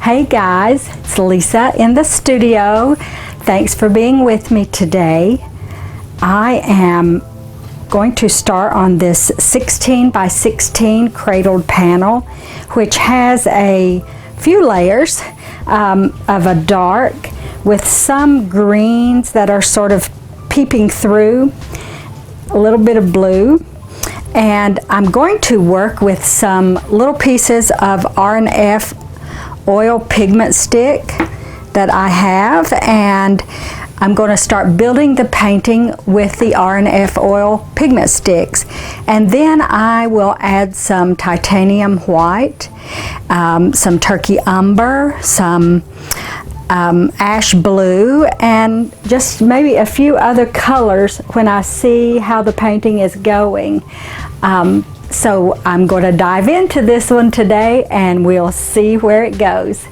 Hey guys, it's Lisa in the studio. Thanks for being with me today. I am going to start on this 16 by 16 cradled panel, which has a few layers of a dark with some greens that are sort of peeping through, a little bit of blue. And I'm going to work with some little pieces of R&F oil pigment stick that I have, and I'm going to start building the painting with the R&F oil pigment sticks, and then I will add some titanium white, some turkey umber, some ash blue, and just maybe a few other colors when I see how the painting is going. So I'm going to dive into this one today and we'll see where it goes.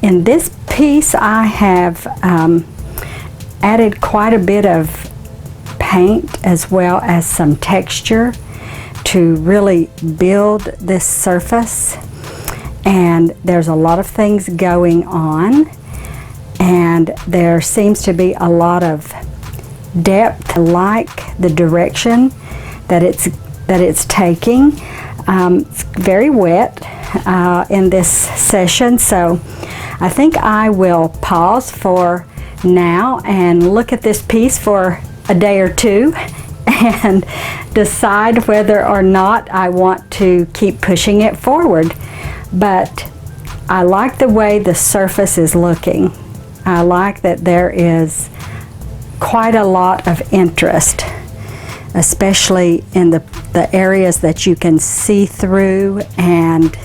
In this piece I have added quite a bit of paint as well as some texture to really build this surface, and there's a lot of things going on, and there seems to be a lot of depth. I like the direction that it's taking. It's very wet in this session, so I think I will pause for now and look at this piece for a day or two and decide whether or not I want to keep pushing it forward. But I like the way the surface is looking. I like that there is quite a lot of interest, especially in the areas that you can see through and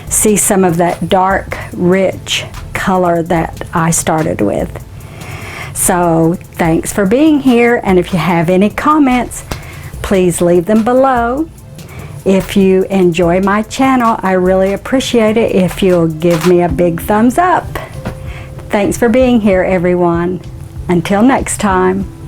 see some of that dark, rich color that I started with. So thanks for being here, and if you have any comments, please leave them below. If you enjoy my channel, I really appreciate it if you'll give me a big thumbs up. Thanks for being here, everyone. Until next time.